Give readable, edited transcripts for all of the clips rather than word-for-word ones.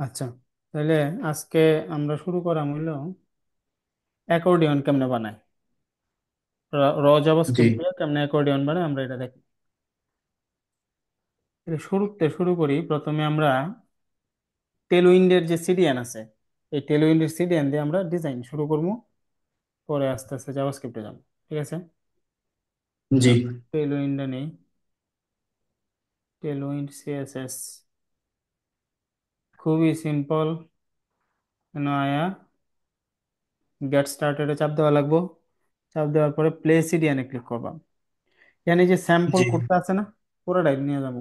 আচ্ছা, তাহলে আজকে আমরা শুরু করা হইলো অ্যাকর্ডিয়ন কেমনে বানায়। জি জাভাস্ক্রিপ্ট দিয়ে কেমনে অ্যাকর্ডিয়ন বানায় আমরা এটা দেখি। তাহলে শুরুতে শুরু করি। প্রথমে আমরা টেলউইন্ডের যে সিডিএন আছে, এই টেলউইন্ডের সিডিএন দিয়ে আমরা ডিজাইন শুরু করবো, পরে আস্তে আস্তে জাভাস্ক্রিপ্টে যাবো। ঠিক আছে, জি। টেলউইন্ডে নেই, টেলউইন্ড সিএসএস খুবই সিম্পল। আয়া গেট স্টার্টেডে চাপ দেওয়া লাগবো। চাপ দেওয়ার পরে প্লে সিডিএনে ক্লিক করবা। এখানে যে স্যাম্পল জি। কোডটা আছে না, পুরোটাই নিয়ে যাবো।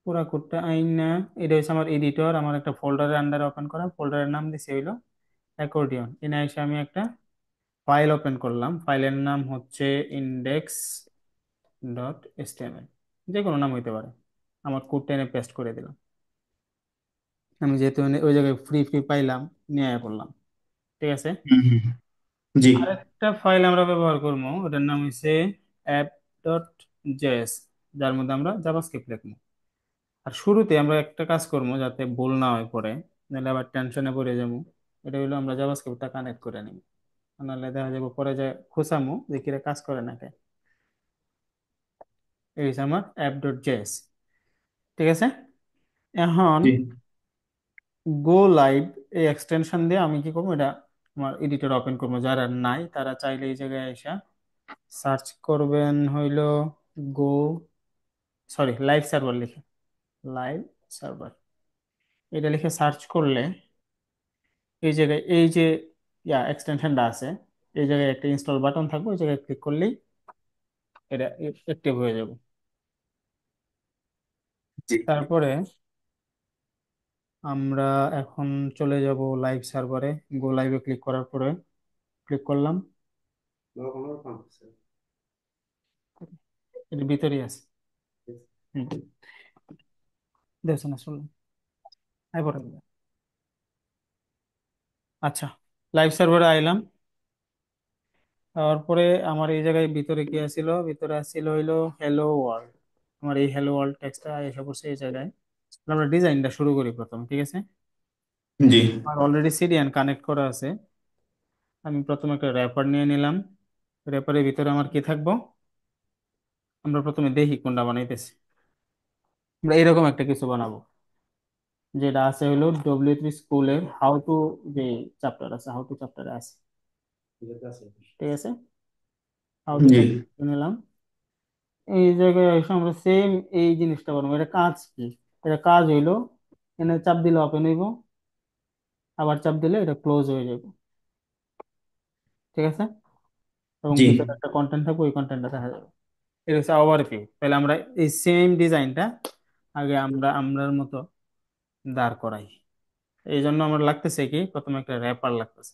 পুরা কোডটা আইন না, এটা হচ্ছে আমার এডিটর, আমার একটা ফোল্ডারের আন্ডারে ওপেন করা, ফোল্ডারের নাম দিছি হইলো অ্যাকর্ডিয়ন। এনে এসে আমি একটা ফাইল ওপেন করলাম, ফাইলের নাম হচ্ছে ইন্ডেক্স ডট এসটিএমএল, যে কোনো নাম হইতে পারে। আমার কোডটা এনে পেস্ট করে দিলাম। আমি যেহেতু ওই জায়গায় ফ্রি ফ্রি পাইলাম, নিয়ে আয়া পড়লাম। ঠিক আছে, হুম হুম। জি আরেকটা ফাইল আমরা ব্যবহার করবো, ওটার নাম হচ্ছে অ্যাপ ডট জেএস, যার মধ্যে আমরা জাভাস্ক্রিপ্ট লিখবো। আর শুরুতে আমরা একটা কাজ করবো যাতে ভুল না হয় পরে, নাহলে আবার টেনশনে পড়ে যাবো। এটা হইলো আমরা জাভাস্ক্রিপ্টটা কানেক্ট করে নিব, নাহলে দেখা যাবো পরে যে খুঁচামু যে কিরা কাজ করে না কে। এই হচ্ছে আমার অ্যাপ ডট জেএস। ঠিক আছে, এখন জি। গো লাইভ এই এক্সটেনশন দিয়ে আমি কি করবো, এটা আমার এডিটর ওপেন করবো। যারা নাই তারা চাইলে এই জায়গায় এসে সার্চ করবেন হইলো গো, সরি লাইভ সার্ভার লিখে, লাইভ সার্ভার এটা লিখে সার্চ করলে এই জায়গায় এই যে এক্সটেনশনটা আছে, এই জায়গায় একটা ইনস্টল বাটন থাকবে, ওই জায়গায় ক্লিক করলেই এটা অ্যাক্টিভ হয়ে যাবে। জি। তারপরে আমরা এখন চলে যাব লাইভ সার্ভারে। গো লাইভে ক্লিক করার পরে ক্লিক করলাম, এর ভিতরেই আছে। হুম, দেখছেন আসলে আই পড়ে দিবে। আচ্ছা, লাইভ সার্ভারে আইলাম। তারপরে আমার এই জায়গায় ভিতরে কি আছিল, ভিতরে আসছিল হইলো হ্যালো ওয়ার্ল্ড। আমার এই হ্যালো ওয়ার্ল্ড টেক্সটটা এসে পড়ছে এই জায়গায়। আমরা ডিজাইনটা শুরু করি প্রথম। ঠিক আছে, জি। আমার অলরেডি সিডিএন কানেক্ট করা আছে। আমি প্রথমে একটা র্যাপার নিয়ে নিলাম। র্যাপারের ভিতরে আমার কি থাকবো, আমরা প্রথমে দেখি কোনটা বানাইতেছি। আমরা এরকম একটা কিছু বানাবো, যেটা আছে হলো ডব্লিউ3 স্কুলের হাউ টু, যে চ্যাপ্টার আছে, হাউ টু চ্যাপ্টারে আছে। ঠিক আছে, হাউ টু জি। চ্যাপ্টার নিলাম। এই জায়গায় এসে আমরা সেম এই জিনিসটা বানাবো। এটা কাজ কি, এটা কাজ হইলো এখানে চাপ দিলে ওপেন হইব, আবার চাপ দিলে এটা ক্লোজ হয়ে যাবে। ঠিক আছে, এবং জি। কিছু একটা কন্টেন্ট থাকবে, ওই কন্টেন্টটা দেখা যাবে। এটা হচ্ছে ওভারভিউ। তাহলে আমরা এই সেম ডিজাইনটা আগে আমরা আমরার মতো দাঁড় করাই। এই জন্য আমার লাগতেছে কি, প্রথমে একটা র্যাপার লাগতেছে।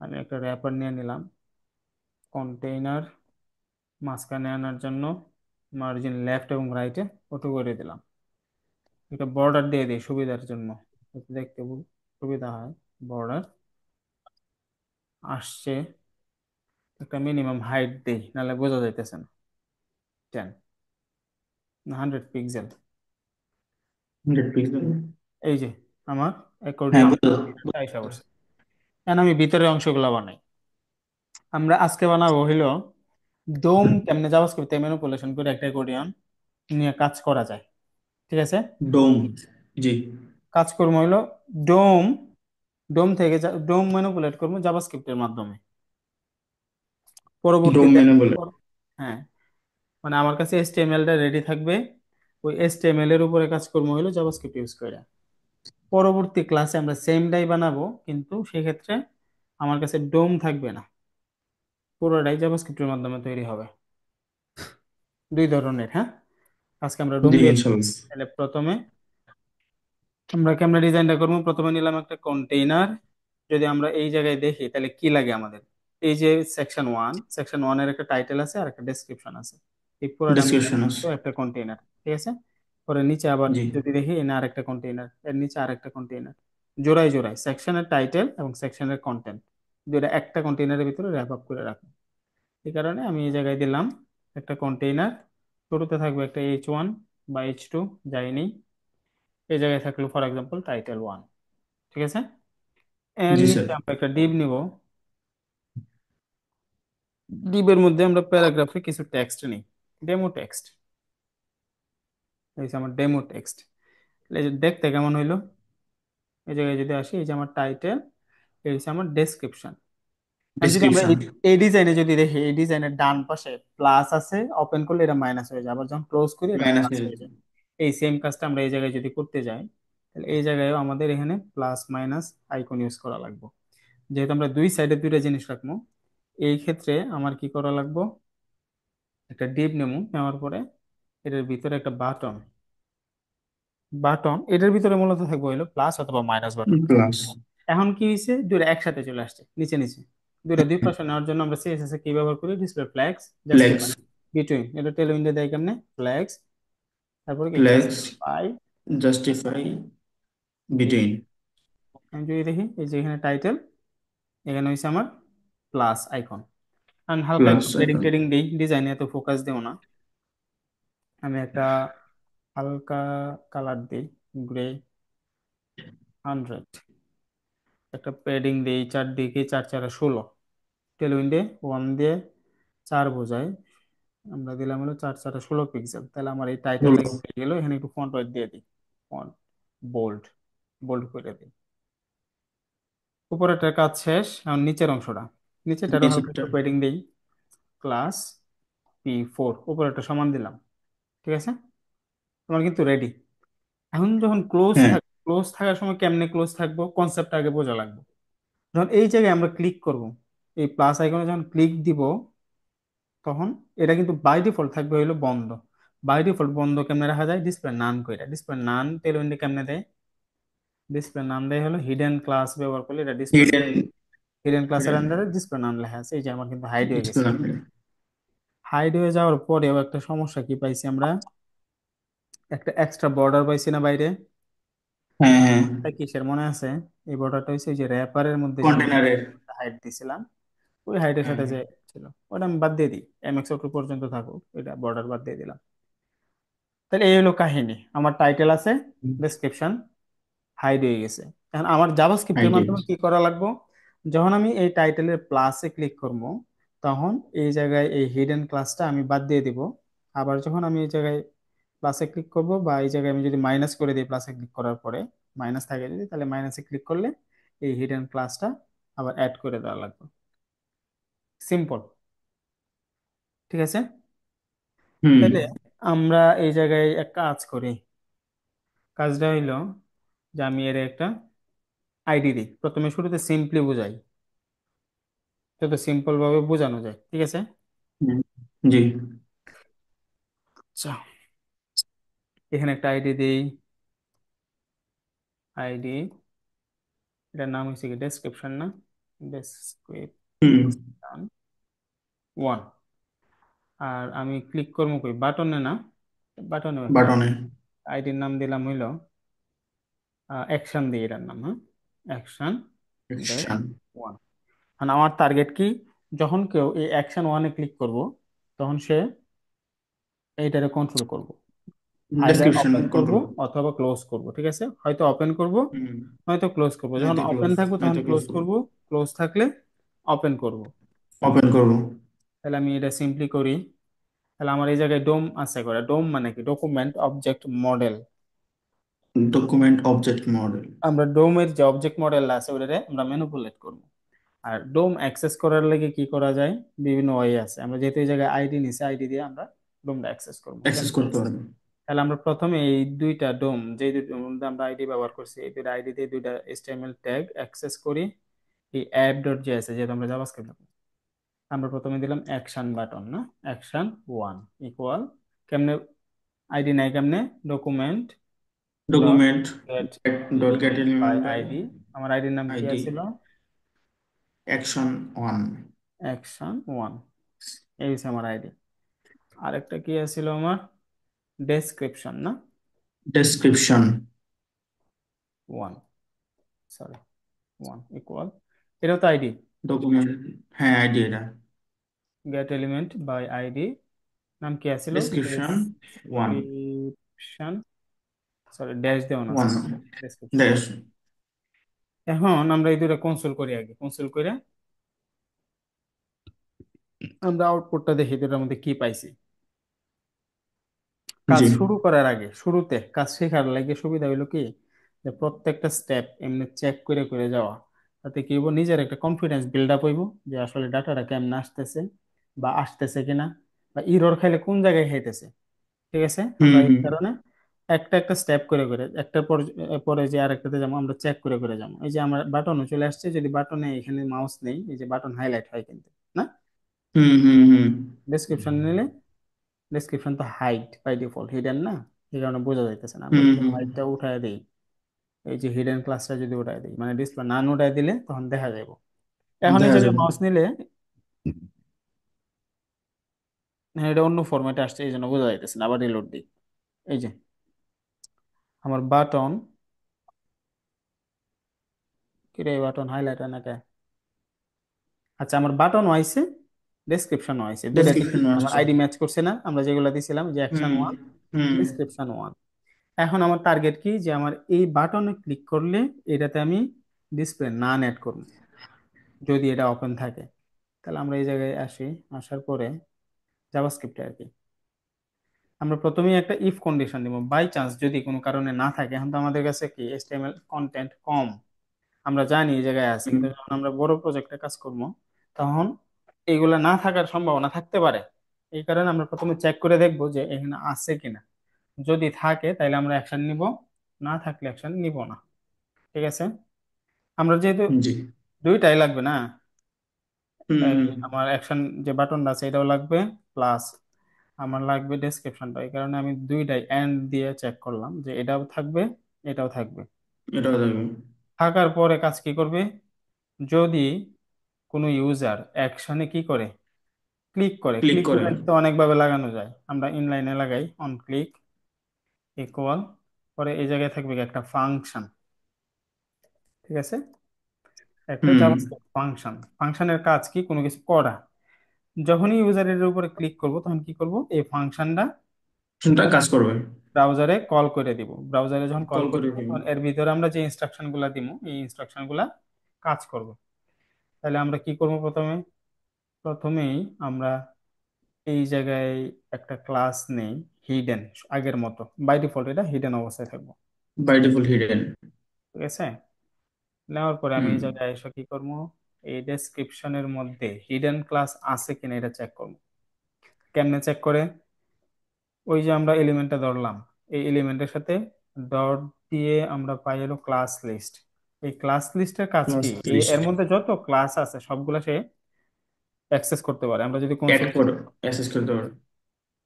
আমি একটা র্যাপার নিয়ে নিলাম, কন্টেইনার মাঝখানে আনার জন্য মার্জিন লেফট এবং রাইটে অটো করে দিলাম। একটা বর্ডার দিয়ে দিই সুবিধার জন্য, যাতে দেখতে সুবিধা হয়। বর্ডার আসছে, একটা মিনিমাম হাইট দিই, নাহলে বোঝা যাইতেছে না। 10 না 100 পিক্সেল। 100 পিক্সেল। এই যে আমার হ্যাঁ, অ্যাকর্ডিয়ন বুঝতে আইসা পড়ছে। এখন আমি ভিতরের অংশগুলো বানাই। আমরা আজকে বানাবো হইলো ডোম, কেমনে জাভাস্ক্রিপ্টে ম্যানিপুলেশন করে একটা অ্যাকর্ডিয়ন নিয়ে কাজ করা যায়। ঠিক আছে, ডোম। জি। কাজকর্ম হইলো ডোম, ডোম থেকে ডোম ম্যানিপুলেট করবো জাভাস্ক্রিপ্টের মাধ্যমে ডোম পরবর্তীতে। মেনু বলে। হ্যাঁ, মানে আমার কাছে এসটিএমএল টা রেডি থাকবে, ওই এসটিএমএল এর উপরে কাজকর্ম হইলো জাভাস্ক্রিপ্ট ইউজ করে। পরবর্তী ক্লাসে আমরা সেমটাই বানাবো, কিন্তু সেক্ষেত্রে আমার কাছে ডোম থাকবে না, পুরোটাই জাভাস্ক্রিপ্টের মাধ্যমে তৈরি হবে। দুই ধরনের, হ্যাঁ। আজকে আমরা ডোম জি, দিয়ে ইনশাল্লাহ। তাহলে প্রথমে আমরা ক্যামেরা ডিজাইনটা করবো। প্রথমে নিলাম একটা কন্টেইনার। যদি আমরা এই জায়গায় দেখি তাহলে কি লাগে আমাদের, এই যে সেকশন 1, সেকশন 1 এর একটা টাইটেল আছে আর একটা ডেসক্রিপশন আছে। এই পুরোটা মিলে ডিসক্রিপশন আছে। তো একটা কন্টেইনার। ঠিক আছে, পরে নিচে আবার জি। যদি দেখি এনে আরেকটা কন্টেইনার, এর নিচে আরেকটা কন্টেইনার, জোড়ায় জোড়ায় সেকশনের টাইটেল এবং সেকশনের কন্টেন্ট দুইটা একটা কন্টেইনারের ভিতরে র্যাপ আপ করে রাখবো। এই কারণে আমি এই জায়গায় দিলাম একটা কন্টেইনার। শুরুতে থাকবে একটা H1 বা H2, যাই নেই। এই জায়গায় থাকলো ফর এক্সাম্পল টাইটেল 1। ঠিক আছে, এর জি স্যার। নিচে আমরা একটা ডিভ নিব। ডিবের মধ্যে আমরা প্যারাগ্রাফে কিছু টেক্সট নিই, ডেমো টেক্সট। এই যে আমার ডেমো টেক্সট, এই যে দেখতে কেমন হইলো? এই জায়গায় যদি আসি, এই যে আমার টাইটেল, এই হচ্ছে আমার ডেসক্রিপশন। এখন যদি আমরা ডেসক্রিপশন। এই ডিজাইনে যদি দেখি, এই ডিজাইনের ডান পাশে প্লাস আছে, ওপেন করলে এটা মাইনাস হয়ে যায়, আবার যখন ক্লোজ করি এটা মাইনাস প্লাস হয়ে হয়ে যায়। এই সেম কাজটা আমরা এই জায়গায় যদি করতে যাই, তাহলে এই জায়গায়ও আমাদের এখানে প্লাস মাইনাস আইকন ইউজ করা লাগবে। যেহেতু আমরা দুই সাইডে দুইটা জিনিস রাখবো, এই ক্ষেত্রে আমার কি করা লাগবে, একটা ডিপ নেবো, নেওয়ার পরে এটার ভিতরে একটা বাটন, বাটন এটার ভিতরে মূলত থাকবে হইলো প্লাস অথবা মাইনাস বাটন। প্লাস। এখন কি হয়েছে, দুইটা একসাথে চলে আসছে নিচে নিচে। দুইটা দুই পাশে নেওয়ার জন্য আমরা সিএসএস এ কি ব্যবহার করি, display flags flex. Justify between, এটা টেল উইন্ডো দেয় কেমনে, ফ্ল্যাগস, তারপরে কি flex justify justify between. Between. আমি যদি দেখি, এই যে এখানে টাইটেল, এখানে হয়েছে আমার প্লাস আইকন। আমি হালকা প্লাস একটু পেডিং আইকন। টেডিং দিই, ডিজাইনে এত ফোকাস দেও না। আমি একটা হালকা কালার দিই, গ্রে 100, একটা প্যাডিং দিই, চারদিকে 4 4 16, টেল উইন্ডে 1 দিয়ে 4 বোঝায়, আমরা দিলাম হলো 4 4 16 পিক্সেল। তাহলে আমার এই টাইটেলটা হলো। হয়ে গেল। এখানে একটু ফন্ট ওয়েট দিয়ে দিই, ফন্ট বোল্ড, বোল্ড করে দিই। উপরেরটার কাজ শেষ, এখন নিচের অংশটা, নিচেরটারও হালকা নিচেরটা। একটু পেডিং দিই, ক্লাস P4, উপরেরটা সমান দিলাম। ঠিক আছে, তোমার কিন্তু রেডি। এখন যখন ক্লোজ হ্যাঁ। থাক, ক্লোজ থাকার সময় কেমনে ক্লোজ থাকবো, কনসেপ্টটা আগে বোঝা লাগবে। যখন এই জায়গায় আমরা ক্লিক করব, এই প্লাস আইকনে যখন ক্লিক দিব, তখন এটা কিন্তু বাই ডিফল্ট থাকবে হইলো বন্ধ। বাই ডিফল্ট বন্ধ কেমনে রাখা যায়, ডিসপ্লে নান কইরা, ডিসপ্লে নান টেল উইন্ডো কেমনে দেয়, ডিসপ্লে নাম দেয় হলো হিডেন ক্লাস ব্যবহার করলে এটা ডিসপ্লে, হিডেন। হিডেন ক্লাসের আন্ডারে ডিসপ্লে নাম লেখা আছে। এই যে আমার কিন্তু হাইড হয়ে গেছে। ডিসপ্লে। হাইড হয়ে যাওয়ার পরেও একটা সমস্যা কি পাইছি আমরা, একটা এক্সট্রা বর্ডার পাইছি না বাইরে। হ্যাঁ হ্যাঁ। তা কিসের মনে আছে, এই বর্ডারটা হচ্ছে ওই যে র্যাপারের মধ্যে যে কন্টেনারের। হাইড দিছিলাম, ওই হাইটের হ্যাঁ সাথে হ্যাঁ। যে ছিল, ওটা আমি বাদ দিয়ে দিই, এমএক্স টু পর্যন্ত থাকুক, এটা বর্ডার বাদ দিয়ে দিলাম। তাহলে এই হলো কাহিনী, আমার টাইটেল আছে, ডেসক্রিপশন হাইড হয়ে গেছে। এখন আমার জাভাস্ক্রিপ্টের আইডি। মাধ্যমে কি করা লাগবে, যখন আমি এই টাইটেলের প্লাসে ক্লিক করব, তখন এই জায়গায় এই হিডেন ক্লাসটা আমি বাদ দিয়ে দিব। আবার যখন আমি এই জায়গায় প্লাসে ক্লিক করব, বা এই জায়গায় আমি যদি মাইনাস করে দিই প্লাসে ক্লিক করার পরে, মাইনাস থাকে যদি, তাহলে মাইনাসে ক্লিক করলে এই হিডেন ক্লাসটা আবার অ্যাড করে দেওয়া লাগবে। সিম্পল। ঠিক আছে, হুম। তাহলে আমরা এই জায়গায় এক কাজ করি, কাজটা হইলো যে আমি এর একটা আইডি দিই, প্রথমে শুরুতে সিম্পলি বুঝাই, যত সিম্পল ভাবে বোঝানো যায়। ঠিক আছে, হুম, জি। আচ্ছা, এখানে একটা আইডি দিই, আইডি, এটার নাম হচ্ছে কি ডেসক্রিপশন না, ডেসক্রিপশন হুম। 1। আর আমি ক্লিক করবো কই, বাটনে না, বাটনেও একটা বাটনে। আইডির নাম দিলাম হইলো অ্যাকশন দিয়ে, এটার নাম, হ্যাঁ, অ্যাকশন ড্যাশ সেকশন। 1। মানে আমার টার্গেট কি, যখন কেউ এই অ্যাকশন 1-এ ক্লিক করব, তখন সে এইটারে কন্ট্রোল করব, আইদার ডেসক্রিপশন ওপেন করব কন্ট্রোল। অথবা ক্লোজ করব। ঠিক আছে, হয়তো ওপেন করব, হুম। হয়তো ক্লোজ করব। যখন নয়তো ওপেন ক্লোজ, থাকবো তখন নয়তো ক্লোজ ক্লোজ করুন। করব, ক্লোজ থাকলে ওপেন করব। ওপেন করবো। তাহলে আমি এটা সিম্পলি করি। তাহলে আমার এই জায়গায় ডোম আছে করে, ডোম মানে কি, document object model. Document object model. আমরা ডোমের যে অবজেক্ট মডেল আছে ওটারে আমরা ম্যানিপুলেট করব। আর ডোম অ্যাক্সেস করার লাগে কি করা যায়, বিভিন্ন ওয়ে আছে। আমরা যেহেতু এই জায়গায় আইডি নিছি, আইডি দিয়ে আমরা ডোমটা অ্যাক্সেস করব অ্যাক্সেস কেমনে করতে access? পারবে। তাহলে আমরা প্রথমে এই দুইটা ডোম, যে দুইটার মধ্যে আমরা আইডি ব্যবহার করছি, এই দুইটা আইডি দিয়ে দুইটা এইচটিএমএল ট্যাগ অ্যাক্সেস করি। এই অ্যাপ ডট জেএস যেহেতু আমরা জাভাস্ক্রিপ্ট, আমরা প্রথমে দিলাম অ্যাকশন বাটন না, অ্যাকশন 1 ইকুয়াল, কেমনে আইডি নাই কেমনে, document dot document get dot get element by element by ID. আমার আইডির নাম কি আইডি। আছিল, অ্যাকশন ওয়ান। অ্যাকশন 1, এই হচ্ছে আমার আইডি। আরেকটা কি আছিল আমার, ডেসক্রিপশন না, ডেসক্রিপশন। 1, সরি, 1 ইকুয়াল, এটাও তো আইডি, ডকুমেন্ট। হ্যাঁ আইডি এটা। গেট এলিমেন্ট বাই আইডি, নাম কি আছিল, description one. Description sorry dash দেওয়া না, ওয়ান সরি, ডেসক্রিপশন। ড্যাশ। এখন আমরা এই দুটো কনসোল করি, আগে কনসোল করে আমরা আউটপুটটা দেখি দুটার মধ্যে কি পাইছি। কাজ জি। শুরু করার আগে, শুরুতে কাজ শেখার লাগে সুবিধা হইলো কি, যে প্রত্যেকটা স্টেপ এমনি চেক করে করে যাওয়া। তাতে কি হইব, নিজের একটা কনফিডেন্স বিল্ড আপ হইব যে আসলে ডাটাটা কেমন আসতেছে বা আসতেছে কিনা, বা ইরর খাইলে কোন জায়গায় খাইতেছে। ঠিক আছে, হুম আমরা এই হুম কারণে একটা একটা স্টেপ করে করে, একটার পর পরে যে আরেকটাতে যাবো, আমরা চেক করে করে যাবো। এই যে আমার বাটনও চলে আসছে, যদি বাটনে এখানে মাউস নেই, এই যে বাটন হাইলাইট হয় কিন্তু না। হুম হুম হুম ডেসক্রিপশন নিলে, ডেসক্রিপশন তো হাইড বাই ডিফল্ট হিডেন না, এই কারণে বোঝা যাইতেছে না। আমরা হুম যদি হুম হাইডটা উঠায় দিই, এই যে হিডেন ক্লাসটা যদি উঠায় দিই, মানে ডিসপ্লে নান উঠায় দিলে তখন দেখা যাবে। এখন এই দেখা জায়গায় যাবে। মাউস নিলে, হ্যাঁ এটা অন্য ফরম্যাটে আসছে এই জন্য বোঝা যাইতেছে না, আবার রিলোড দিই। এই যে আমার বাটন, কিরে বাটন হাইলাইট হয় না কে? আচ্ছা আমার বাটন আইছে, ডেসক্রিপশন আইছে, দুইটাতে কি ডেসক্রিপশন আমার আসছে। আইডি ম্যাচ করছে না, আমরা যেগুলো দিছিলাম যে অ্যাকশন হুম ওয়ান, হুম ডেসক্রিপশন ওয়ান। এখন আমার টার্গেট কি, যে আমার এই বাটনে ক্লিক করলে এটাতে আমি ডিসপ্লে নান অ্যাড করব, যদি এটা ওপেন থাকে। তাহলে আমরা এই জায়গায় আসি, আসার পরে জাভাস্ক্রিপ্টে আর কি আমরা প্রথমেই একটা ইফ কন্ডিশন দিব, বাই চান্স যদি কোনো কারণে না থাকে। এখন তো আমাদের কাছে কি এইচটিএমএল কন্টেন্ট কম, আমরা জানি এই জায়গায় আছে, হুম। কিন্তু যখন আমরা বড় প্রজেক্টে কাজ করব তখন এইগুলা না থাকার সম্ভাবনা থাকতে পারে। এই কারণে আমরা প্রথমে চেক করে দেখব যে এখানে আছে কিনা। যদি থাকে তাহলে আমরা অ্যাকশন নিব, না থাকলে অ্যাকশন নিব না। ঠিক আছে, আমরা যেহেতু জি। দুইটাই লাগবে না, হুম এই হুম আমার অ্যাকশন যে বাটনটা আছে এটাও লাগবে, প্লাস আমার লাগবে ডেসক্রিপশনটা। এই কারণে আমি দুইটাই এন্ড দিয়ে চেক করলাম যে এটাও থাকবে, এটাও থাকবে। এটাও থাকবে। থাকার পরে কাজ কি করবে, যদি কোনো ইউজার অ্যাকশনে কি করে, ক্লিক করে, ক্লিক ক্লিক করে। লাইন তো অনেকভাবে লাগানো যায়, আমরা ইনলাইনে লাগাই অন ক্লিক ইকুয়াল, পরে এই জায়গায় থাকবে কি একটা ফাংশন। ঠিক আছে, একটা হুম। জাভাস্ক্রিপ্ট ফাংশন, ফাংশনের কাজ কি, কোনো কিছু করা। যখনই ইউজারের উপরে ক্লিক করব তখন কি করব, এই ফাংশনটা কোনটা কাজ করবে? ব্রাউজারে কল করে দিব। ব্রাউজারে যখন কল কল করে করে দিব দিন। তখন এর ভিতরে আমরা যে ইনস্ট্রাকশন গুলা দিব, এই ইনস্ট্রাকশন গুলা কাজ করবে। তাহলে আমরা কি করব, প্রথমে প্রথমেই আমরা এই জায়গায় একটা ক্লাস নেই হিডেন, আগের মতো বাই ডিফল্ট এটা হিডেন অবস্থায় থাকবো। By default hidden. ঠিক আছে, নেওয়ার পরে আমি হুম। এই জায়গায় এসে কি করব, এই ডেসক্রিপশনের মধ্যে হিডেন ক্লাস আছে কিনা এটা চেক করব। কেমনে চেক করে, ওই যে আমরা এলিমেন্টটা ধরলাম, এই এলিমেন্টের সাথে ডট দিয়ে আমরা পাই হলো ক্লাস লিস্ট। এই ক্লাস লিস্টের কাজ ক্লাস কি, লিস্ট। এর মধ্যে যত ক্লাস আছে সবগুলা সে অ্যাক্সেস করতে পারে। আমরা যদি অ্যাড কনসোল করি, করে অ্যাক্সেস করতে পারে।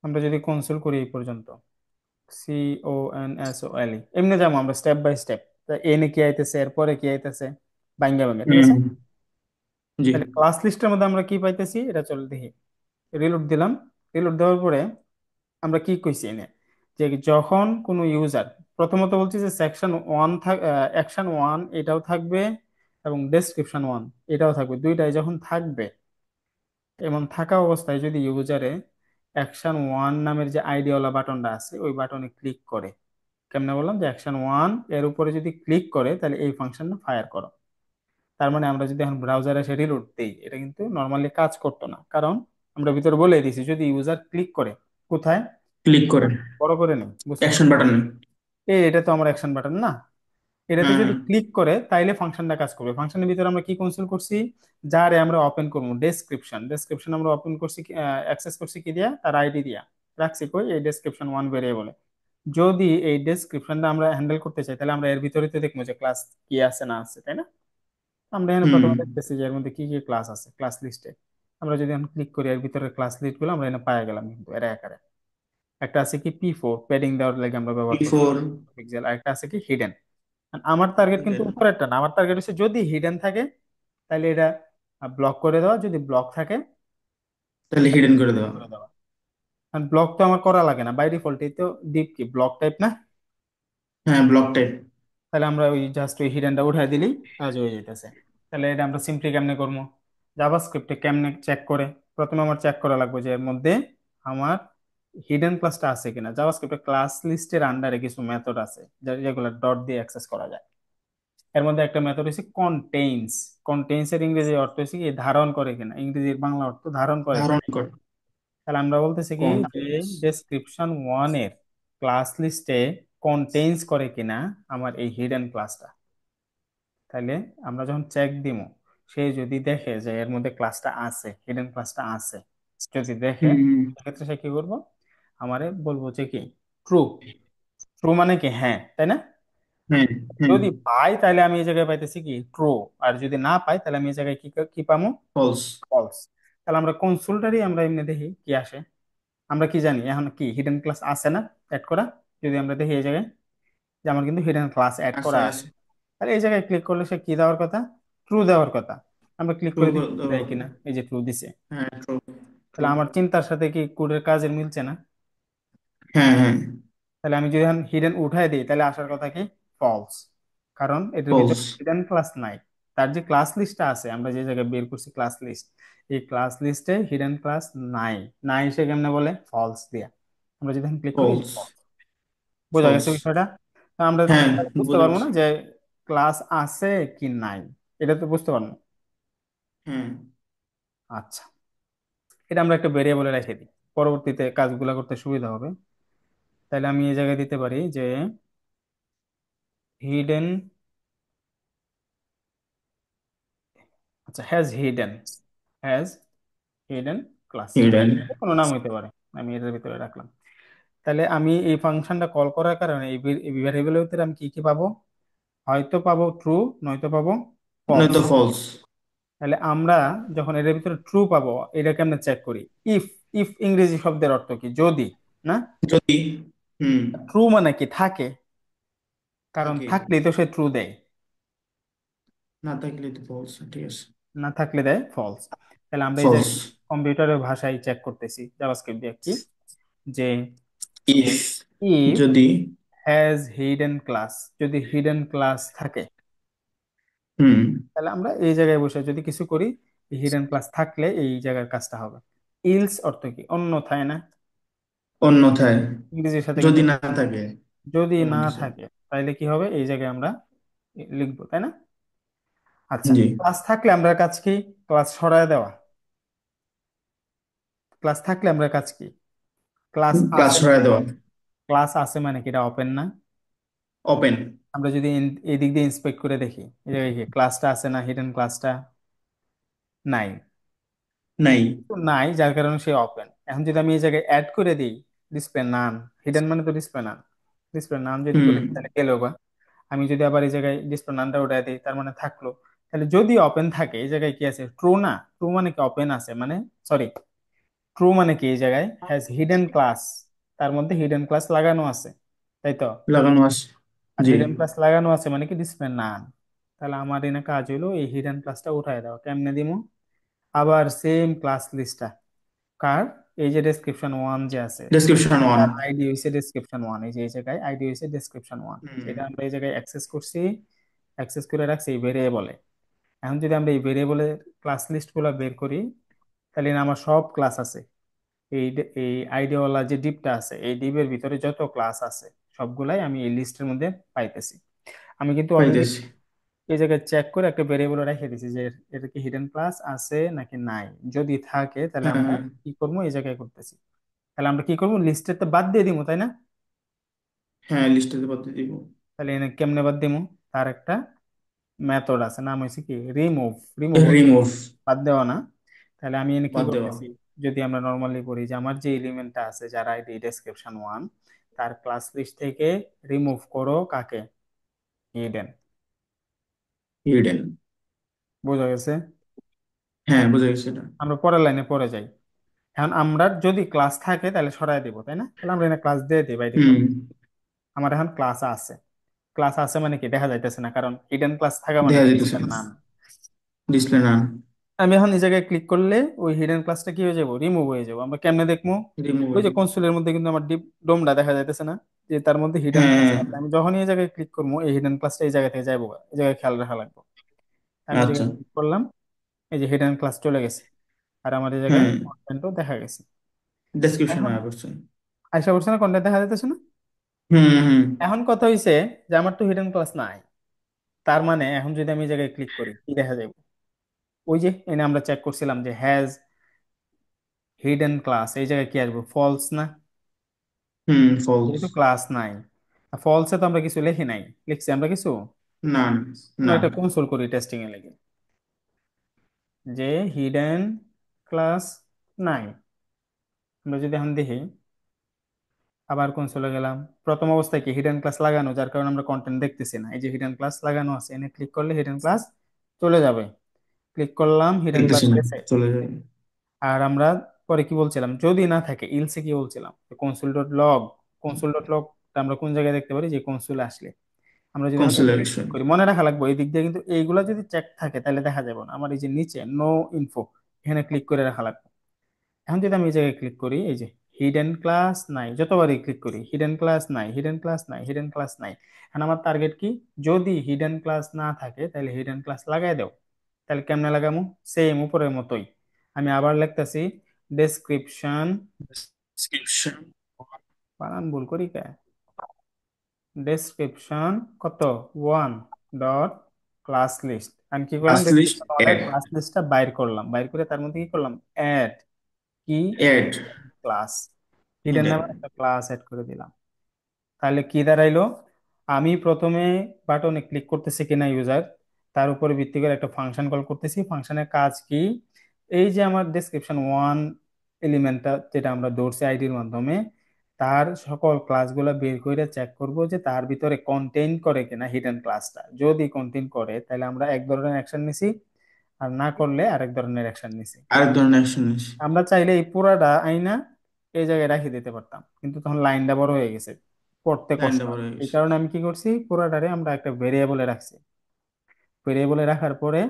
আমরা যদি কনসোল করি এই পর্যন্ত, C O N S O L E, এমনি যাবো আমরা স্টেপ বাই স্টেপ, এনে কি আইতেছে এরপরে কি আইতেছে, ভাঙ্গা ভাঙ্গা। ঠিক হুম। আছে, জি। তাহলে ক্লাস লিস্টের মধ্যে আমরা কি পাইতেছি এটা চল দেখি। রিলোড দিলাম, রিলোড দেওয়ার পরে আমরা কি কইছি এনে, যে যখন কোনো ইউজার, প্রথমত বলছি যে সেকশন ওয়ান থাক, অ্যাকশন ওয়ান এটাও থাকবে এবং ডেসক্রিপশন ওয়ান এটাও থাকবে, দুইটাই যখন থাকবে, এমন থাকা অবস্থায় যদি ইউজারে অ্যাকশন ওয়ান নামের যে আইডিওয়ালা বাটনটা আছে ওই বাটনে ক্লিক করে, কেমনে বললাম যে অ্যাকশন ওয়ান এর উপরে যদি ক্লিক করে তাহলে এই ফাংশনটা ফায়ার করো। তার মানে আমরা যদি এখন ব্রাউজারে এসে রিলোড দিই, এটা কিন্তু নর্মালি কাজ করতো না, কারণ আমরা ভিতরে বলে দিয়েছি যদি ইউজার ক্লিক করে, কোথায়, ক্লিক করে। বড় করে নেই বুঝছো, অ্যাকশন বাটনে। এটা তো আমার অ্যাকশন বাটন না, এটাতে হ্যাঁ যদি হ্যাঁ। ক্লিক করে তাইলে ফাংশনটা কাজ করবে। ফাংশনের ভিতরে আমরা কি কনসোল করছি, যারে আমরা ওপেন করবো ডেসক্রিপশন, ডেসক্রিপশন আমরা ওপেন করছি অ্যাক্সেস করছি কি দিয়া, তার আইডি দিয়া রাখছি কই, এই ডেসক্রিপশন ওয়ান ভেরিয়েবলে। যদি এই ডেসক্রিপশনটা আমরা হ্যান্ডেল করতে চাই তাহলে আমরা এর ভিতরে তো দেখবো যে ক্লাস কি আছে না আছে, তাই না। আমরা এখানে হুম। প্রথমে দেখতেছি যে এর মধ্যে কি কি ক্লাস আছে ক্লাস লিস্টে। আমরা যদি এখন ক্লিক করি এর ভিতরে ক্লাস লিস্ট গুলো আমরা এখানে পাই গেলাম, কিন্তু এরা একারে একটা আছে কি পি4 প্যাডিং দেওয়ার লাগে আমরা ব্যবহার করছি বিফোর। পিক্সেল, আর একটা আছে কি হিডেন। আমার টার্গেট কিন্তু উপরেরটা না, আমার টার্গেট হচ্ছে যদি হিডেন থাকে তাহলে এটা ব্লক করে দেওয়া, যদি ব্লক থাকে তাহলে তাহলে হিডেন করে hidden দেওয়া। করে দেওয়া। কারণ ব্লক তো আমার করা লাগে না, বাই ডিফল্ট এই তো ডিপ কি ব্লক টাইপ না। হ্যাঁ, ব্লক টাইপ। তাহলে আমরা ওই জাস্ট ওই হিডেনটা উঠাই দিলেই কাজ হয়ে যেতেছে। তাহলে এটা আমরা সিম্পলি কেমনে করবো, জাভাস্ক্রিপ্টে কেমনে চেক করে, প্রথমে আমার চেক করা লাগবে যে এর মধ্যে আমার হিডেন ক্লাসটা আছে কিনা। জাভাস্ক্রিপ্টে ক্লাস লিস্টের আন্ডারে কিছু মেথড আছে যেগুলো ডট দিয়ে অ্যাক্সেস করা যায়। এর মধ্যে একটা মেথড হচ্ছে কন্টেইনস। কন্টেইনস এর ইংরেজি অর্থ হচ্ছে কি ধারণ করে কিনা, ইংরেজির বাংলা অর্থ ধারণ করে ধারণ কিনা। করে। তাহলে আমরা বলতেছি কি যে কন্টেন্টস। ডেসক্রিপশন ওয়ান এর ক্লাস লিস্টে কন্টেইনস করে কিনা আমার এই হিডেন ক্লাসটা। তাহলে আমরা যখন চেক দিব, সে যদি দেখে যে এর মধ্যে ক্লাসটা আছে, হিডেন ক্লাসটা আছে, যদি দেখে, হুম। সেক্ষেত্রে সে কি করবো, আমারে বলবো যে কি ট্রু। ট্রু মানে কি হ্যাঁ, তাই না? হ্যাঁ। হ্যাঁ। যদি পাই তাহলে আমি এই জায়গায় পাইতেছি কি ট্রু, আর যদি না পাই তাহলে আমি এই জায়গায় কি কি পাবো, ফলস। ফলস। তাহলে আমরা কনসোলটারই আমরা এমনি দেখি কি আসে। আমরা কি জানি এখন কি হিডেন ক্লাস আছে না অ্যাড করা। যদি আমরা দেখি এই জায়গায় যে আমার কিন্তু হিডেন ক্লাস অ্যাড আছে করা আছে, আছে। তাহলে এই জায়গায় ক্লিক করলে সে কি দেওয়ার কথা, ট্রু দেওয়ার কথা। আমরা ক্লিক ট্রু করে দেখি true দেওয়ার দেয় কিনা, কথা। এই যে ট্রু দিছে। হ্যাঁ, ট্রু। ট্রু। তাহলে আমার চিন্তার সাথে কি কোডের কাজের মিলছে না? হ্যাঁ হ্যাঁ। তাহলে আমি যদি এখন হিডেন উঠাই দিই তাহলে আসার কথা কি ফলস, কারণ এটার ফলস। ভিতরে হিডেন ক্লাস নাই। তার যে ক্লাস লিস্টটা আছে, আমরা যে জায়গায় বের করছি ক্লাস লিস্ট, এই ক্লাস লিস্টে হিডেন ক্লাস নাই। নাই সে কেমনে বলে, ফলস দিয়া। আমরা যদি ক্লিক করি ফলস। false। বোঝা ফলস। গেছে বিষয়টা? তা আমরা হ্যাঁ, বুঝতে বোঝা পারবো গেছে। না যে ক্লাস আছে কি নাই, এটা তো বুঝতে পারবো না। হ্যাঁ। আচ্ছা, এটা আমরা একটা ভেরিয়েবলে রেখে দিই, পরবর্তীতে কাজগুলো করতে সুবিধা হবে। তাহলে আমি এই জায়গায় দিতে পারি যে হিডেন, আচ্ছা has hidden, has hidden class, hidden. কোনো নাম হইতে পারে, আমি এটার ভিতরে রাখলাম। তাহলে আমি এই ফাংশনটা কল করার কারণে এই ভেরিয়েবলের ভিতরে আমি কি কি পাবো, হয়তো পাবো ট্রু, নয়তো পাবো ফলস। নয়তো ফলস। তাহলে আমরা যখন এটার ভিতরে ট্রু পাবো, এটা কেমনে চেক করি, ইফ। ইফ ইংরেজি শব্দের অর্থ কি যদি, না? যদি। হুম। ট্রু মানে কি থাকে, কারণ থাকে। থাকলেই তো সে ট্রু দেয়, না থাকলে তো ফলস, ঠিক আছে। না থাকলে দেয় ফলস। তাহলে আমরা এই ফলস। জায়গায় কম্পিউটারের ভাষায় চেক করতেছি জাভাস্ক্রিপ্ট দিয়ে কি, যে ইফ। ইফ যদি। হ্যাজ হিডেন ক্লাস, যদি হিডেন ক্লাস থাকে, হুম। তাহলে আমরা এই জায়গায় বসে যদি কিছু করি, হিডেন ক্লাস থাকলে এই জায়গার কাজটা হবে। ইলস অর্থ কি, অন্যথায়, না? অন্যথায়। ইংরেজির সাথে যদি কিন্তু না থাকে যদি এমন না কিছু। থাকে তাহলে কি হবে, এই জায়গায় আমরা লিখবো, তাই না? আচ্ছা, জি। ক্লাস থাকলে আমরা কাজ কি, ক্লাস সরায় দেওয়া। ক্লাস থাকলে আমরা কাজ কি, ক্লাস ক্লাস আছে সরায় মানে, দেওয়া। ক্লাস আছে মানে কি এটা ওপেন না? ওপেন। আমরা যদি এই দিক দিয়ে ইন্সপেক্ট করে দেখি, এই জায়গায় কি ক্লাসটা আছে না, হিডেন ক্লাসটা নাই। নাই। তো নাই, যার কারণে সে ওপেন। এখন যদি আমি এই জায়গায় অ্যাড করে দিই ডিসপ্লে নান, হিডেন মানে তো ডিসপ্লে নান, ডিসপ্লে নান যদি হুম। করে দিই তাহলে গেল গা। আমি যদি আবার এই জায়গায় ডিসপ্লে নানটা উঠাই দিই, তার মানে থাকলো। তাহলে যদি ওপেন থাকে, এই জায়গায় কি আছে, ট্রু না? ট্রু মানে কি ওপেন আছে মানে, সরি, ট্রু মানে কি এই জায়গায় হ্যাজ হিডেন ক্লাস, তার মধ্যে হিডেন ক্লাস লাগানো আছে, তাই তো? লাগানো আছে। আর জি। হিডেন ক্লাস লাগানো আছে মানে কি ডিসপ্লে নান। তাহলে আমার এনে কাজ হলো এই হিডেন ক্লাসটা উঠাই দাও। কেমনে দিমু, আবার সেম ক্লাস লিস্টটা কার, এই যে ডেসক্রিপশন ওয়ান যে আছে, ডেসক্রিপশন ওয়ান। তার আইডি হইছে ডেসক্রিপশন ওয়ান, এই যে এই জায়গায় আইডি হইছে ডেসক্রিপশন ওয়ান। হুম। এটা আমরা এই জায়গায় অ্যাক্সেস করছি, অ্যাক্সেস করে রাখছি এই ভেরিয়েবলে। এখন যদি আমরা এই ভেরিয়েবলের ক্লাস লিস্ট গুলা বের করি, তাহলে না আমার সব ক্লাস আছে, এই আইডিওয়ালা যে ডিপটা আছে, এই ডিপের ভিতরে যত ক্লাস আছে সবগুলাই আমি এই লিস্টের মধ্যে পাইতেছি। আমি কিন্তু অলরেডি পাইতেছি। এই জায়গায় চেক করে একটা ভেরিয়েবল রেখে দিছি যে এটা কি হিডেন ক্লাস আছে নাকি নাই। যদি থাকে তাহলে হ্যাঁ আমরা হ্যাঁ। কি করবো, এই জায়গায় করতেছি। তাহলে আমরা কি করবো, লিস্টের তো বাদ দিয়ে দিব, তাই না? হ্যাঁ, লিস্টে পাঠিয়ে দিব। তাহলে এনে কেমনে বাদ দিব, তার একটা মেথড আছে, নাম হয়েছে কি রিমুভ। Remove remove. বাদ দেওয়া না। তাহলে আমি এনে কি বাদ দেওয়া। করতেছি, যদি আমরা নর্মালি করি যে আমার যে এলিমেন্টটা আছে যার আইডি ডেসক্রিপশন ওয়ান, তার ক্লাস লিস্ট থেকে রিমুভ করো কাকে, হিডেন। হিডেন। বোঝা গেছে? হ্যাঁ, বুঝে গেছি এটা। আমরা পরের লাইনে পরে যাই। এখন আমরা যদি ক্লাস থাকে তাহলে সরাই দিব, তাই না? তাহলে আমরা এখানে ক্লাস দিয়ে দিই বাই হুম। ডিফল্ট। আমার এখন ক্লাস আছে। ক্লাস আছে মানে কি দেখা যাইতেছে না, কারণ হিডেন ক্লাস থাকা মানে দেখা কি যেতেছে ডিসপ্লে না। নান। Display none. আমি এখন এই জায়গায় ক্লিক করলে ওই হিডেন ক্লাসটা কি হয়ে যাবো, রিমুভ হয়ে যাবো। আমরা কেমনে দেখবো, রিমুভ ওই হয়ে যে যাবে। কনসোলের মধ্যে কিন্তু আমার ডিপ ডোমটা দেখা যাইতেছে না, যে তার মধ্যে হিডেন হ্যাঁ ক্লাস হ্যাঁ। আছে। আমি যখনই এই জায়গায় ক্লিক করবো এই হিডেন ক্লাসটা এই জায়গা থেকে যাইবো, এই জায়গায় খেয়াল রাখা লাগবে। আমি এই আচ্ছা। জায়গায় ক্লিক করলাম, এই যে হিডেন ক্লাস চলে গেছে, আর আমার এই জায়গায় হ্যাঁ, কন্টেন্টও দেখা গেছে। ডেসক্রিপশন এখন আয়া করছে। আইসা করছে না, কন্টেন্ট দেখা যাইতেছে না। হুম হুম এখন কথা হইছে যে আমার তো হিডেন ক্লাস নাই, তার মানে এখন যদি আমি এই জায়গায় ক্লিক করি কি দেখা যাবে? ওই যে এনে আমরা চেক করছিলাম যে হ্যাজ হিডেন ক্লাস, এই জায়গায় কি আসবে? ফলস না? হুম। ফলস। যেহেতু ক্লাস নাই, ফলসে তো আমরা কিছু লিখি নাই, লিখছি আমরা কিছু? না আমরা না। এটা কনসোল করি টেস্টিং এ লেগে যে হিডেন ক্লাস নাই। আমরা যদি এখন দেখি, আবার কনসোলে গেলাম, প্রথম অবস্থায় কি হিডেন ক্লাস লাগানো, যার কারণে আমরা কন্টেন্ট দেখতেছি না। এই যে হিডেন ক্লাস লাগানো আছে, এনে ক্লিক করলে হিডেন ক্লাস চলে যাবে। ক্লিক করলাম, হিডেন ক্লাস দেখতেছি না, গেছে। চলে যায়। আর আমরা পরে কি বলছিলাম, যদি না থাকে ইলসে কি বলছিলাম, console dot log. Console dot log আমরা কোন জায়গায় দেখতে পারি? যে কনসোলে আসলে আমরা যদি এখন এখানে কনসিলারেশন। ক্লিক করি, মনে রাখা লাগবে এই দিক দিয়ে কিন্তু এইগুলা যদি চেক থাকে তাহলে দেখা যাবে না। আমার এই যে নিচে নো ইনফো, এখানে ক্লিক করে রাখা লাগবে। এখন যদি আমি এই জায়গায় ক্লিক করি, এই যে হিডেন ক্লাস নাই, যতবারই ক্লিক করি হিডেন ক্লাস নাই, হিডেন ক্লাস নাই, হিডেন ক্লাস নাই। এখন আমার টার্গেট কি? যদি হিডেন ক্লাস না থাকে তাহলে হিডেন ক্লাস লাগাই দাও। তাহলে কেমনে লাগামু? সেম উপরের মতোই। আমি আবার লিখতেছি ডেসক্রিপশন, ডেসক্রিপশন। বানান ভুল করি কে, ডেসক্রিপশন কত, ওয়ান ডট ক্লাস লিস্ট। আমি কি করলাম, ক্লাস লিস্ট ডেসক্রিপশন ওয়ানের এড। ক্লাস লিস্টটা বাইর করলাম, বাইর করে তার মধ্যে কি করলাম, অ্যাড কি, এড। ক্লাস, হিডেন এটা। নামের একটা ক্লাস অ্যাড করে দিলাম। তাহলে কি দাঁড়াইলো, আমি প্রথমে বাটনে ক্লিক করতেছি কিনা ইউজার, তার উপর ভিত্তি করে একটা ফাংশন কল করতেছি। ফাংশনের কাজ কি? এই যে আমার ডেসক্রিপশন ওয়ান এলিমেন্টটা যেটা আমরা ধরছি আইডির মাধ্যমে, তার সকল ক্লাসগুলো বের করে চেক করব যে তার ভিতরে কন্টেইন করে কিনা হিডেন ক্লাসটা। যদি কন্টেইন করে তাহলে আমরা এক ধরনের অ্যাকশন নিছি, আর না করলে আরেক ধরনের অ্যাকশন নিছি। আরেক ধরনের অ্যাকশন নিস। আমরা চাইলে এই পুরাটা আইনা এই জায়গায় রাখি দিতে পারতাম, কিন্তু তখন লাইনটা বড় হয়ে গেছে, পড়তে কষ্ট লাইনটা বড় হয়। হয়ে এই গেছে। কারণে আমি কি করছি, পুরাটারে আমরা একটা ভেরিয়েবলে রাখছি। ভেরিয়েবলে রাখার পরে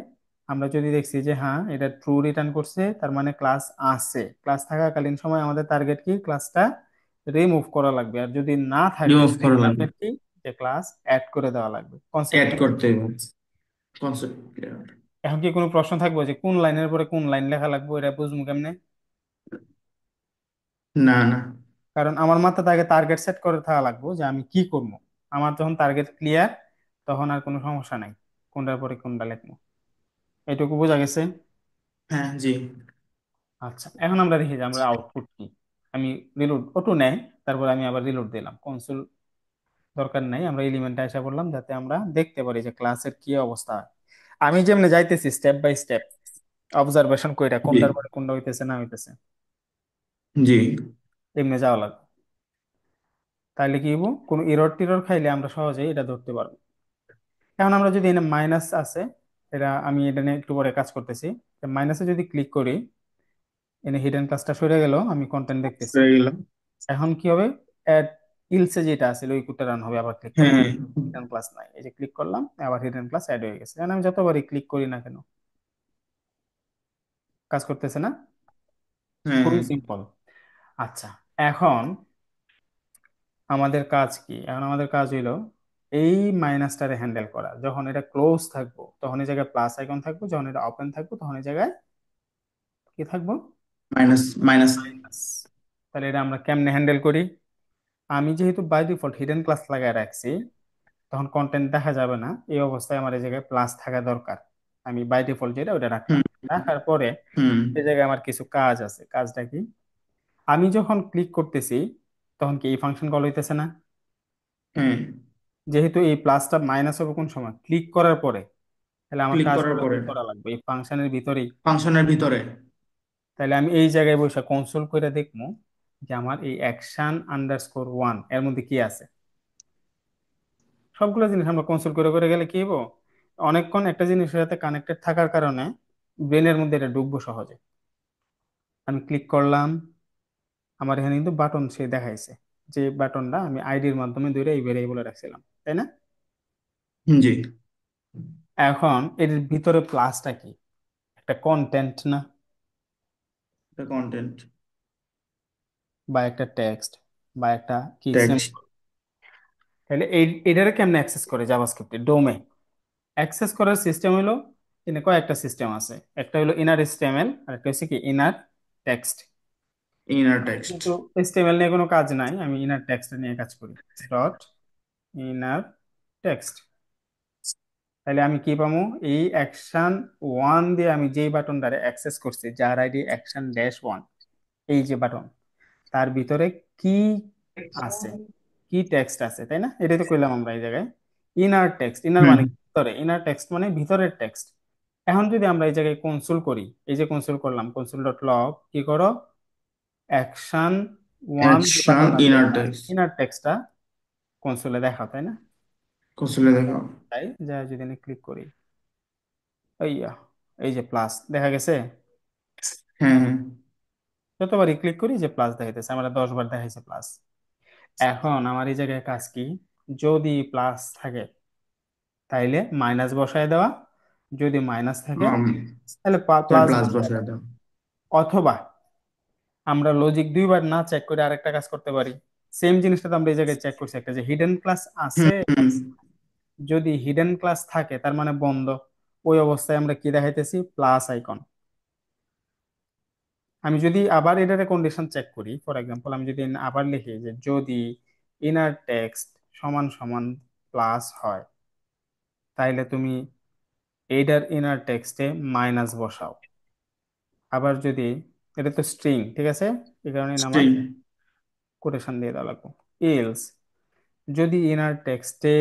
আমরা যদি দেখছি যে হ্যাঁ এটা ট্রু রিটার্ন করছে, তার মানে ক্লাস আছে। ক্লাস থাকাকালীন সময় আমাদের টার্গেট কি, ক্লাসটা রিমুভ করা লাগবে। আর যদি না থাকে রিমুভ করা লাগবে। টার্গেট কি, যে ক্লাস অ্যাড করে দেওয়া লাগবে। Concept add clear? করতে হবে। Concept clear. এখন কি কোনো প্রশ্ন থাকবে যে কোন লাইনের পরে কোন লাইন লেখা লাগবে, এটা বুঝবো কেমনে? না না। কারণ আমার মাথাতে আগে টার্গেট সেট করে থাকা লাগবে যে আমি কি করব। আমার যখন টার্গেট ক্লিয়ার, তখন আর কোনো সমস্যা নাই কোনটার পরে কোনটা লিখবো। এটুকু বোঝা গেছে? হ্যাঁ জি। আচ্ছা, এখন আমরা দেখি যে আমরা আউটপুট কি। আমি রিলোড অটো নেয়, তারপর আমি আবার রিলোড দিলাম। কনসোল দরকার নাই, আমরা এলিমেন্টে এসে বললাম যাতে আমরা দেখতে পারি যে ক্লাসের কি অবস্থা। আমি যেমনি যাইতেছি স্টেপ বাই স্টেপ, অবজারভেশন কইরা জি কোনটার পরে কোনটা হইতেছে না হইতেছে, জি। এমনি যাওয়া লাগবে। তাহলে কি হইব, কোনো এরর টিরর খাইলে আমরা সহজেই এটা ধরতে পারবো। এখন আমরা যদি এখানে মাইনাস আছে, এটা আমি এটা নিয়ে একটু পরে কাজ করতেছি। মাইনাসে যদি ক্লিক করি, এনে হিডেন ক্লাসটা সরে গেল, আমি কন্টেন্ট দেখতেছি। হয়ে গেল। এখন কি হবে, অ্যাড ইলসে যেটা আছে ওই কোডটা রান হবে। আবার ক্লিক করলাম, হ্যাঁ হিডেন ক্লাস নাই, এই যে ক্লিক করলাম, আবার হিডেন ক্লাস অ্যাড হয়ে গেছে। এখন আমি যতবারই ক্লিক করি না কেন, কাজ করতেছে না? হ্যাঁ। খুবই সিম্পল। আচ্ছা, এখন আমাদের কাজ কি? এখন আমাদের কাজ হইলো এই মাইনাসটারে হ্যান্ডেল করা। যখন এটা ক্লোজ থাকবো তখন এই জায়গায় প্লাস আইকন থাকবো, যখন এটা ওপেন থাকবো তখন এই জায়গায় কি থাকবো, মাইনাস মাইনাস। মাইনাস। তাহলে এটা আমরা কেমনে হ্যান্ডেল করি? আমি যেহেতু বাই ডিফল্ট হিডেন ক্লাস লাগায় রাখছি, তখন কন্টেন্ট দেখা যাবে না। এই অবস্থায় আমার এই জায়গায় প্লাস থাকা দরকার। আমি বাই ডিফল্ট যেটা ওটা রাখলাম। হুম রাখার পরে হুম। এই জায়গায় আমার কিছু কাজ আছে। কাজটা কি, আমি যখন ক্লিক করতেছি তখন কি এই ফাংশন কল হইতেছে না? হ্যাঁ। যেহেতু এই প্লাসটা মাইনাস হবে কোন সময়, ক্লিক করার পরে, তাহলে আমার ক্লিক করার কাজগুলো কি পরে। করা লাগবে এই ফাংশনের ভিতরেই। ফাংশনের ভিতরে। তাহলে আমি এই জায়গায় বসে কনসোল করে দেখবো যে আমার এই অ্যাকশন আন্ডারস্কোর ওয়ান এর মধ্যে কি আছে। সবগুলো জিনিস আমরা কনসোল করে করে গেলে কি হবো, অনেকক্ষণ একটা জিনিসের সাথে কানেক্টেড থাকার কারণে ব্রেনের মধ্যে এটা ঢুকবো সহজে। আমি ক্লিক করলাম, আমার এখানে কিন্তু বাটন সে দেখাইছে, যে বাটনটা আমি আইডির মাধ্যমে দুইটা এই ভেরিয়েবলে রাখছিলাম, তাই না? জি। এখন এর ভিতরে প্লাসটা কি, একটা কন্টেন্ট না, এটা কন্টেন্ট। বা একটা টেক্সট, বা একটা কি টেক্সট। সিম্বল। তাহলে এই এটারে কেমনে অ্যাক্সেস করে জাভাস্ক্রিপ্টে ডোমে? অ্যাক্সেস করার সিস্টেম হলো, এখানে কয়েকটা সিস্টেম আছে। একটা হলো ইনার এসটিএমএল, আর একটা হচ্ছে কি ইনার টেক্সট। Inner text. কিন্তু HTML নিয়ে কোনো কাজ নাই, আমি ইনার টেক্সট নিয়ে কাজ করি। Dot inner text. তাহলে আমি কি পাবো? এই অ্যাকশন ওয়ান দিয়ে আমি যেই বাটনটারে অ্যাক্সেস করছি, যার আইডি অ্যাকশন ড্যাশ ওয়ান, এই যে বাটন, তার ভিতরে কি আছে, কি টেক্সট আছে, তাই না? এটাই তো কইলাম আমরা এই জায়গায়। ইনার টেক্সট, ইনার হুম। মানে ভিতরে, ইনার টেক্সট মানে ভিতরের টেক্সট। এখন যদি আমরা এই জায়গায় কনসোল করি, এই যে কনসোল করলাম, কনসোল ডট লগ কি করো, অ্যাকশন ওয়ান যে অ্যাকশন বাটন আছে ইনার এটা, টেক্সট। ইনার টেক্সটটা কনসোলে দেখাও, তাই না? কৌশলে দেখাও। তাই যা যদি আমি ক্লিক করি, এইয়া, এই যে প্লাস দেখা গেছে। হ্যাঁ হ্যাঁ। যতবারই ক্লিক করি যে প্লাস দেখাইতেছে, আমরা 10 বার দেখাইছে প্লাস। এখন আমার এই জায়গায় কাজ কি, যদি প্লাস থাকে তাইলে মাইনাস বসায় দেওয়া, যদি মাইনাস থাকে আম, তাহলে তাহলে প্লাস প্লাস বসায় বসায় দেওয়া। দাও। অথবা আমরা লজিক 2 বার না চেক করে আরেকটা কাজ করতে পারি। সেম জিনিসটা তো আমরা এই জায়গায় চেক করছি, একটা যে হিডেন ক্লাস হুম আছে। হুম। যদি হিডেন ক্লাস থাকে তার মানে বন্ধ, ওই অবস্থায় আমরা কি দেখাইতেছি, প্লাস আইকন। আমি যদি আবার এটারে কন্ডিশন চেক করি, ফর এক্সাম্পল আমি যদি আবার লিখি যে যদি ইনার টেক্সট সমান সমান প্লাস হয়, তাইলে তুমি এইটার ইনার টেক্সটে মাইনাস বসাও। আবার যদি, এটা তো স্ট্রিং, ঠিক আছে, এই কারণে আমার স্ট্রিং। কোটেশন দিয়ে দেওয়া লাগবে। এলস, যদি ইনার টেক্সটে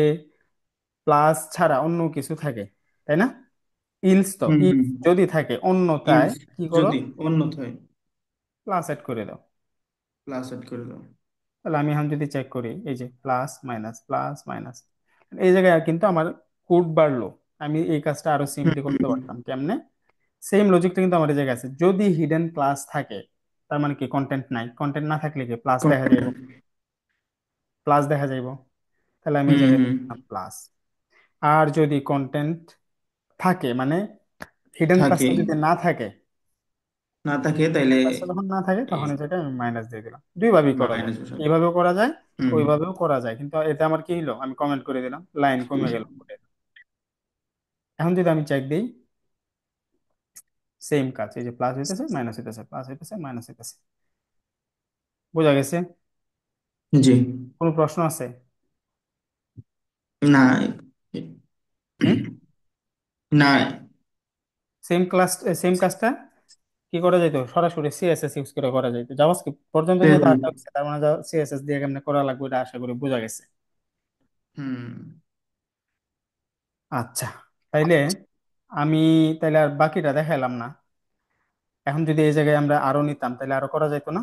প্লাস ছাড়া অন্য কিছু থাকে, তাই না? ইলস তো, হুম হুম। যদি থাকে অন্যথায় ইলস, কি করো, যদি অন্যথায় প্লাস এড করে দাও। প্লাস এড করে দাও। তাহলে আমি এখন যদি চেক করি, এই যে প্লাস মাইনাস প্লাস মাইনাস, এই জায়গায় কিন্তু আমার কোড বাড়লো। আমি এই কাজটা আরো হুম সিম্পলি হুম। করতে পারতাম, কেমনে? সেম লজিকটা কিন্তু আমার এই জায়গায় আছে। যদি হিডেন ক্লাস থাকে তার মানে কি কন্টেন্ট নাই, কন্টেন্ট না থাকলে কি প্লাস দেখা যাইব, প্লাস দেখা যাইব। তাহলে আমি এই হুম জায়গায় হুম। প্লাস। আর যদি কন্টেন্ট থাকে মানে হিডেন থাকে, ক্লাসটা যদি না থাকে, না থাকে তাইলে হিডেন ক্লাসটা যখন না থাকে এই তখন এই জায়গায় আমি মাইনাস দিয়ে দিলাম। দুইভাবেই করা যায়, মাইনাস বসাবো। এইভাবেও করা যায়, হুম ওইভাবেও করা যায়, কিন্তু এতে আমার কি হলো, আমি কমেন্ট করে দিলাম, লাইন কমে গেল। এখন যদি আমি চেক দিই, সেম কাজ, এই যে প্লাস হইতেছে মাইনাস হইতেছে, প্লাস হইতেছে মাইনাস হইতেছে। বোঝা গেছে? জি। কোনো প্রশ্ন আছে? না। হুম। না। সেম ক্লাস, সেম কাজটা কি করা যেত, সরাসরি সিএসএস ইউজ করে করা যেত। জাভাস্ক্রিপ্ট পর্যন্ত যেহেতু আসা হচ্ছে, তার মানে সিএসএস দিয়ে কেমনে করা লাগবে এটা আশা করি বোঝা গেছে। হুম। আচ্ছা, তাইলে আমি, তাইলে আর বাকিটা দেখাইলাম না। এখন যদি এই জায়গায় আমরা আরো নিতাম তাহলে আরো করা যেত না?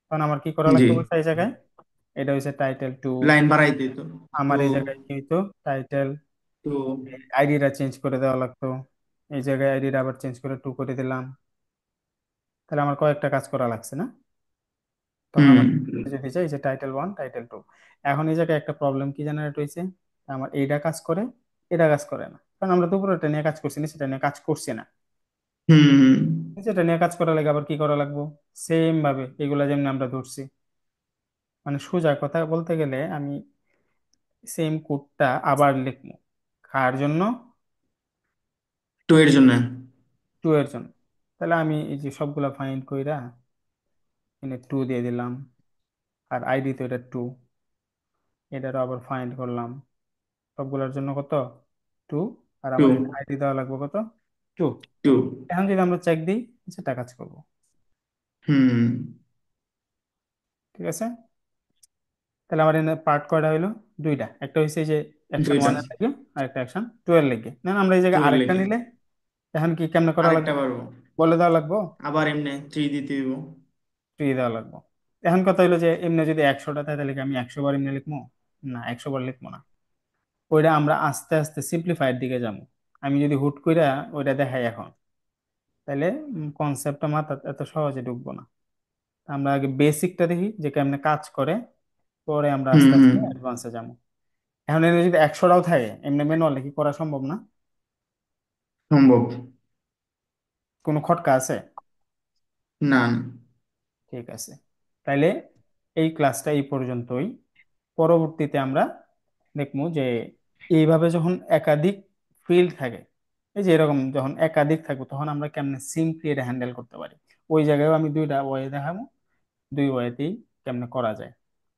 কারণ আমার কি করা জি। লাগতো বলছে এই জায়গায়, এটা হচ্ছে টাইটেল টু। লাইন বাড়াই দিত তো। আমার এই জায়গায় কি হইতো, টাইটেল তো আইডিটা চেঞ্জ করে দেওয়া লাগতো। এই জায়গায় আইডিটা আবার চেঞ্জ করে 2 করে দিলাম। তাহলে আমার কয়েকটা কাজ করা লাগছে না? তখন হুম। আমার যদি চাই যে টাইটেল ওয়ান টাইটেল টু, এখন এই জায়গায় একটা প্রবলেম কি জেনারেট হয়েছে, আমার এইটা কাজ করে, এটা কাজ করে না, কারণ আমরা দুপুরেরটা নিয়ে কাজ করছি না, সেটা নিয়ে কাজ করছি না। হুম। সেটা নিয়ে কাজ করা লাগে, আবার কি করা লাগবো, সেম ভাবে এগুলা যেমনি আমরা ধরছি, মানে সোজা কথা বলতে গেলে আমি সেম কোডটা আবার লিখবো। কার জন্য? টু এর জন্য। টু এর জন্য। তাহলে আমি এই যে সবগুলা ফাইন্ড কইরা এনে টু দিয়ে দিলাম, আর আইডি তো এটা টু, এটারও আবার ফাইন্ড করলাম, সবগুলোর জন্য কত, টু। আর টু। আমার আইডি দেওয়া লাগবে কত, টু। টু। এখন যদি আমরা চেক দিই, সেটা কাজ করবো। হুম। ঠিক আছে, তাহলে আমার এখানে পার্ট কয়টা হইলো, দুইটা, একটা হয়েছে যে অ্যাকশন দুইটা। ওয়ান এর লাগে, আর একটা অ্যাকশন টু এর লাগে। না না, আমরা এই টু জায়গায় এর আরেকটা লেগে নিলে এখন কি কেমনে করা আরেকটা লাগবে, পারবো। বলে দেওয়া লাগবো, আবার এমনি থ্রি দিতে দিব। ট্রি দেওয়া লাগবো। এখন কথা হইলো যে এমনি যদি 100টা থাকে তাহলে কি আমি 100 বার এমনি লিখবো? না, 100 বার লিখবো না। ওইটা আমরা আস্তে আস্তে সিম্পলিফাইড দিকে যাবো। আমি যদি হুট কইরা ওইটা দেখাই এখন, তাহলে কনসেপ্টটা মাথা এত সহজে ঢুকবো না। আমরা আগে বেসিকটা দেখি যে কেমনে কাজ করে, পরে আমরা হুম আস্তে হুম। আস্তে অ্যাডভান্সে যাবো। এখন এর যদি 100টাও থাকে এমনি ম্যানুয়ালি কি করা সম্ভব না? সম্ভব। কোনো খটকা আছে? না না। ঠিক আছে, তাইলে এই ক্লাসটা এই পর্যন্তই। পরবর্তীতে আমরা দেখবো যে এইভাবে যখন একাধিক ফিল্ড থাকে, এই যে এরকম যখন একাধিক থাকবে তখন আমরা কেমনে সিম্পলি এটা হ্যান্ডেল করতে পারি। ওই জায়গায় আমি দুইটা ওয়ে দেখাবো, দুই ওয়েতেই কেমনে করা যায়।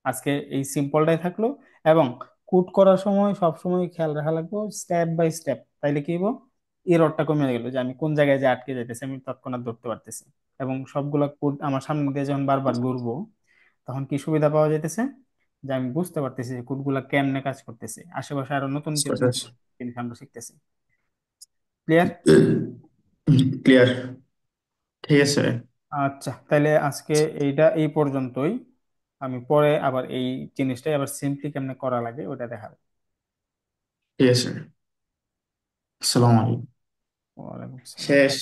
আজকে এই সিম্পলটাই থাকলো। এবং কোড করার সময় সব সময় খেয়াল রাখা লাগবে স্টেপ বাই স্টেপ, তাইলে কি হবো, এররটা কমে গেল, যে আমি কোন জায়গায় যে আটকে যাইতেছি আমি তৎক্ষণাৎ ধরতে পারতেছি। এবং সবগুলা কোড আমার সামনে দিয়ে যখন বারবার ঘুরবো, তখন কি সুবিধা পাওয়া যাইতেছে, যে আমি বুঝতে পারতেছি যে কোডগুলা কেমনে কাজ করতেছে, আশেপাশে আরো নতুন কিছু জিনিস আমরা শিখতেছি। ক্লিয়ার? ক্লিয়ার। ঠিক আছে। আচ্ছা, তাহলে আজকে এইটা এই পর্যন্তই। আমি পরে আবার এই জিনিসটাই আবার সিম্পলি কেমনে করা লাগে ওটা দেখাবো। ঠিক আছে। আসসালামু আলাইকুম। ওয়ালাইকুম আসসালাম। শেষ।